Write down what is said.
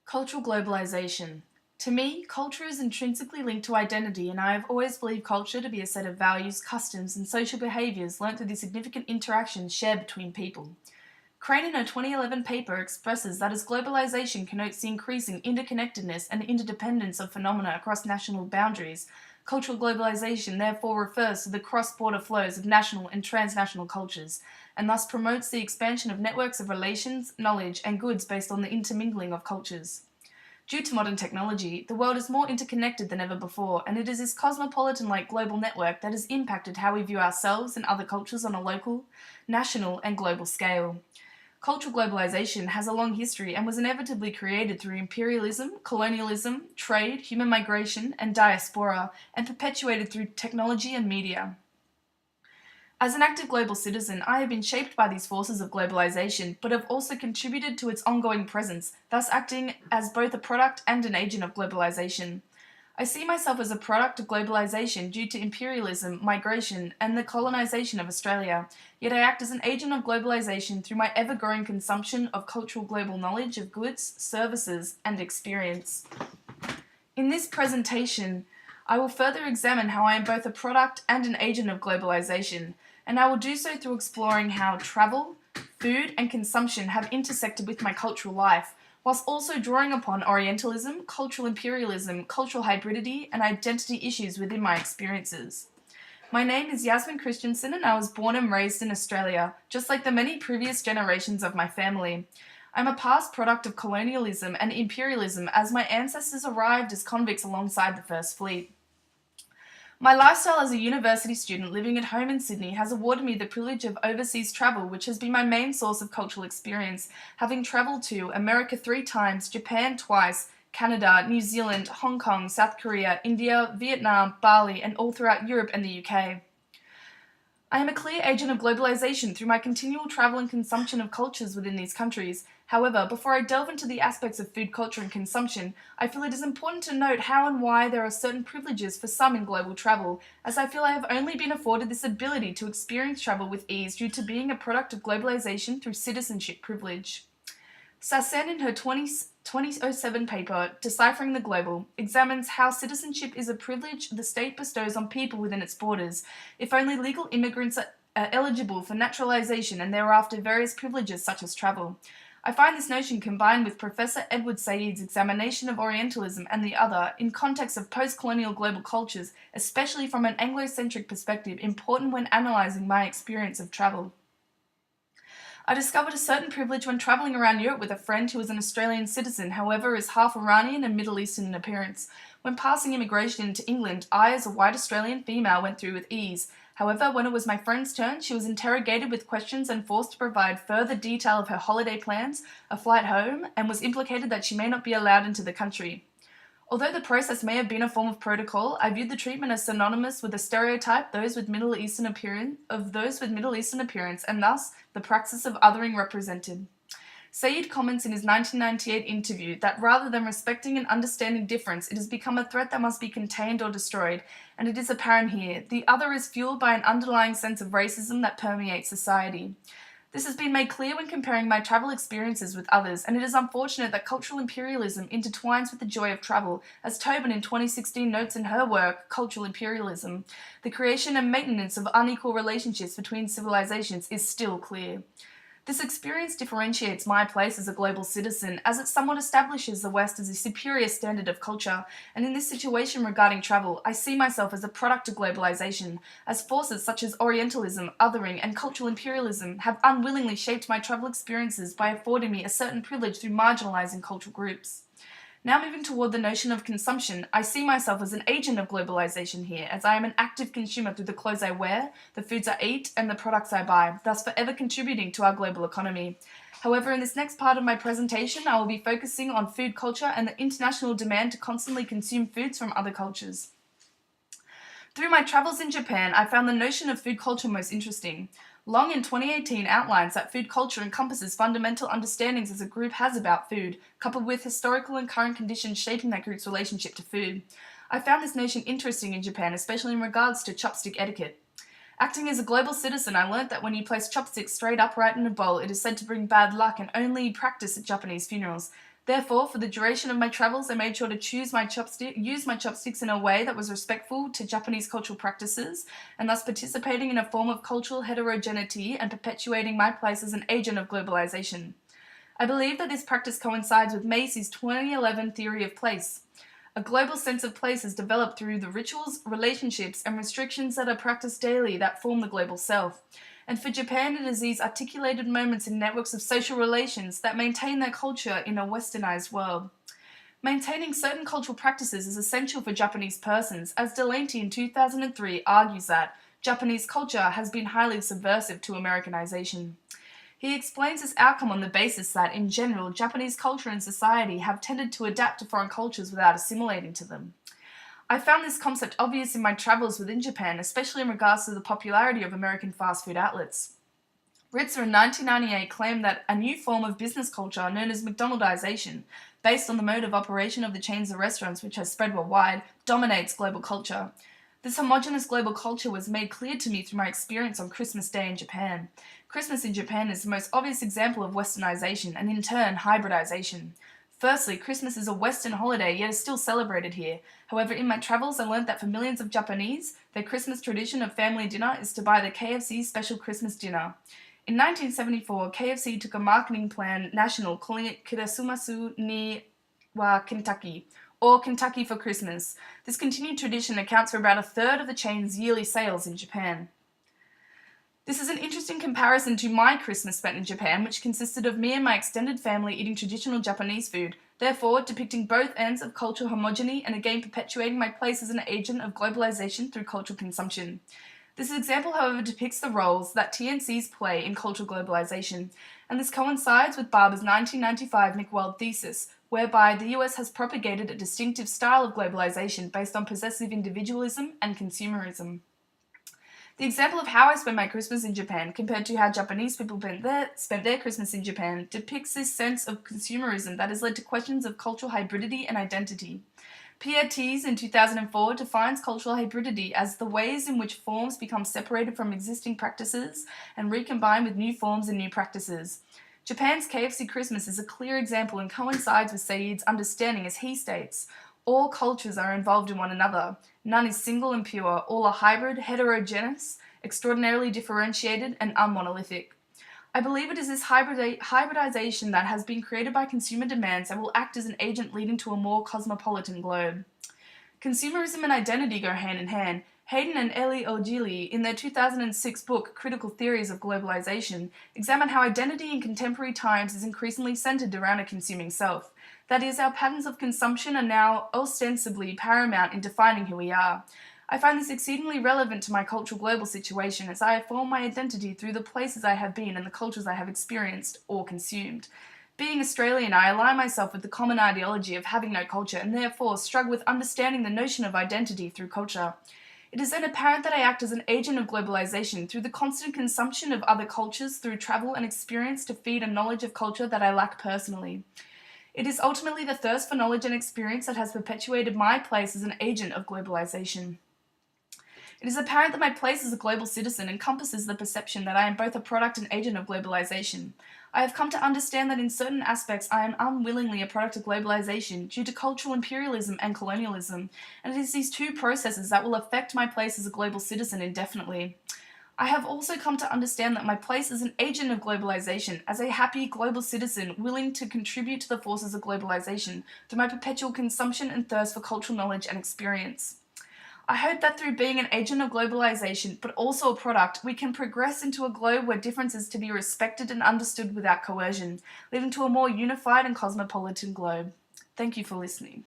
Cultural globalization. To me, culture is intrinsically linked to identity, and I have always believed culture to be a set of values, customs, and social behaviours learnt through the significant interactions shared between people. Crane in her 2011 paper expresses that as globalization connotes the increasing interconnectedness and interdependence of phenomena across national boundaries, cultural globalization therefore refers to the cross-border flows of national and transnational cultures, and thus promotes the expansion of networks of relations, knowledge, and goods based on the intermingling of cultures. Due to modern technology, the world is more interconnected than ever before, and it is this cosmopolitan-like global network that has impacted how we view ourselves and other cultures on a local, national, and global scale. Cultural globalization has a long history and was inevitably created through imperialism, colonialism, trade, human migration, and diaspora, and perpetuated through technology and media. As an active global citizen, I have been shaped by these forces of globalization, but have also contributed to its ongoing presence, thus acting as both a product and an agent of globalization. I see myself as a product of globalization due to imperialism, migration, and the colonization of Australia, yet I act as an agent of globalization through my ever-growing consumption of cultural global knowledge of goods, services, and experience. In this presentation, I will further examine how I am both a product and an agent of globalization, and I will do so through exploring how travel, food, and consumption have intersected with my cultural life, whilst also drawing upon Orientalism, cultural imperialism, cultural hybridity, and identity issues within my experiences. My name is Yasmin Christensen, and I was born and raised in Australia, just like the many previous generations of my family. I'm a past product of colonialism and imperialism, as my ancestors arrived as convicts alongside the First Fleet. My lifestyle as a university student living at home in Sydney has awarded me the privilege of overseas travel, which has been my main source of cultural experience, having travelled to America 3 times, Japan twice, Canada, New Zealand, Hong Kong, South Korea, India, Vietnam, Bali, and all throughout Europe and the UK. I am a clear agent of globalization through my continual travel and consumption of cultures within these countries. However, before I delve into the aspects of food culture and consumption, I feel it is important to note how and why there are certain privileges for some in global travel, as I feel I have only been afforded this ability to experience travel with ease due to being a product of globalization through citizenship privilege. Sassen, in her 2007 paper, Deciphering the Global, examines how citizenship is a privilege the state bestows on people within its borders, if only legal immigrants are eligible for naturalization and thereafter various privileges such as travel. I find this notion combined with Professor Edward Said's examination of Orientalism and the other, in context of post-colonial global cultures, especially from an Anglo-centric perspective, important when analysing my experience of travel. I discovered a certain privilege when travelling around Europe with a friend who was an Australian citizen, however is half Iranian and Middle Eastern in appearance. When passing immigration into England, I, as a white Australian female, went through with ease. However, when it was my friend's turn, she was interrogated with questions and forced to provide further detail of her holiday plans, a flight home, and was implicated that she may not be allowed into the country. Although the process may have been a form of protocol, I viewed the treatment as synonymous with the stereotype of those with Middle Eastern appearance, and thus the praxis of othering represented. Said comments in his 1998 interview that rather than respecting and understanding difference, it has become a threat that must be contained or destroyed, and it is apparent here. The other is fueled by an underlying sense of racism that permeates society. This has been made clear when comparing my travel experiences with others, and it is unfortunate that cultural imperialism intertwines with the joy of travel, as Tobin in 2016 notes in her work, Cultural Imperialism. The creation and maintenance of unequal relationships between civilizations is still clear. This experience differentiates my place as a global citizen, as it somewhat establishes the West as a superior standard of culture, and in this situation regarding travel, I see myself as a product of globalization, as forces such as Orientalism, othering, and cultural imperialism have unwillingly shaped my travel experiences by affording me a certain privilege through marginalizing cultural groups. Now moving toward the notion of consumption, I see myself as an agent of globalization here, as I am an active consumer through the clothes I wear, the foods I eat, and the products I buy, thus forever contributing to our global economy. However, in this next part of my presentation, I will be focusing on food culture and the international demand to constantly consume foods from other cultures. Through my travels in Japan, I found the notion of food culture most interesting. Long in 2018 outlines that food culture encompasses fundamental understandings as a group has about food, coupled with historical and current conditions shaping that group's relationship to food. I found this notion interesting in Japan, especially in regards to chopstick etiquette. Acting as a global citizen, I learnt that when you place chopsticks straight upright in a bowl, it is said to bring bad luck and only practiced at Japanese funerals. Therefore, for the duration of my travels, I made sure to use my chopsticks in a way that was respectful to Japanese cultural practices, and thus participating in a form of cultural heterogeneity and perpetuating my place as an agent of globalization. I believe that this practice coincides with Macy's 2011 theory of place. A global sense of place is developed through the rituals, relationships, and restrictions that are practiced daily that form the global self. And for Japan, it is these articulated moments in networks of social relations that maintain their culture in a westernized world. Maintaining certain cultural practices is essential for Japanese persons, as Delante in 2003 argues that Japanese culture has been highly subversive to Americanization. He explains this outcome on the basis that, in general, Japanese culture and society have tended to adapt to foreign cultures without assimilating to them. I found this concept obvious in my travels within Japan, especially in regards to the popularity of American fast food outlets. Ritzer in 1998 claimed that a new form of business culture known as McDonaldization, based on the mode of operation of the chains of restaurants which has spread worldwide, dominates global culture. This homogeneous global culture was made clear to me through my experience on Christmas Day in Japan. Christmas in Japan is the most obvious example of westernization and in turn hybridization. Firstly, Christmas is a Western holiday, yet is still celebrated here. However, in my travels, I learned that for millions of Japanese, their Christmas tradition of family dinner is to buy the KFC special Christmas dinner. In 1974, KFC took a marketing plan national, calling it Kirasumasu ni wa Kentucky, or Kentucky for Christmas. This continued tradition accounts for about a third of the chain's yearly sales in Japan. This is an interesting comparison to my Christmas spent in Japan, which consisted of me and my extended family eating traditional Japanese food, therefore depicting both ends of cultural homogeny and again perpetuating my place as an agent of globalization through cultural consumption. This example, however, depicts the roles that TNCs play in cultural globalization, and this coincides with Barber's 1995 Nick World thesis, whereby the US has propagated a distinctive style of globalization based on possessive individualism and consumerism. The example of how I spent my Christmas in Japan compared to how Japanese people spent their Christmas in Japan depicts this sense of consumerism that has led to questions of cultural hybridity and identity. Pierre Thies in 2004 defines cultural hybridity as the ways in which forms become separated from existing practices and recombine with new forms and new practices. Japan's KFC Christmas is a clear example and coincides with Said's understanding as he states, all cultures are involved in one another. None is single and pure. All are hybrid, heterogeneous, extraordinarily differentiated, and unmonolithic. I believe it is this hybridization that has been created by consumer demands that will act as an agent leading to a more cosmopolitan globe. Consumerism and identity go hand in hand. Hayden and Eli Ogili, in their 2006 book, Critical Theories of Globalization, examine how identity in contemporary times is increasingly centered around a consuming self. That is, our patterns of consumption are now ostensibly paramount in defining who we are. I find this exceedingly relevant to my cultural global situation as I have formed my identity through the places I have been and the cultures I have experienced or consumed. Being Australian, I align myself with the common ideology of having no culture and therefore struggle with understanding the notion of identity through culture. It is then apparent that I act as an agent of globalization through the constant consumption of other cultures through travel and experience to feed a knowledge of culture that I lack personally. It is ultimately the thirst for knowledge and experience that has perpetuated my place as an agent of globalization. It is apparent that my place as a global citizen encompasses the perception that I am both a product and agent of globalization. I have come to understand that in certain aspects I am unwillingly a product of globalization due to cultural imperialism and colonialism, and it is these two processes that will affect my place as a global citizen indefinitely. I have also come to understand that my place as an agent of globalization, as a happy global citizen willing to contribute to the forces of globalization through my perpetual consumption and thirst for cultural knowledge and experience. I hope that through being an agent of globalization, but also a product, we can progress into a globe where difference is to be respected and understood without coercion, leading to a more unified and cosmopolitan globe. Thank you for listening.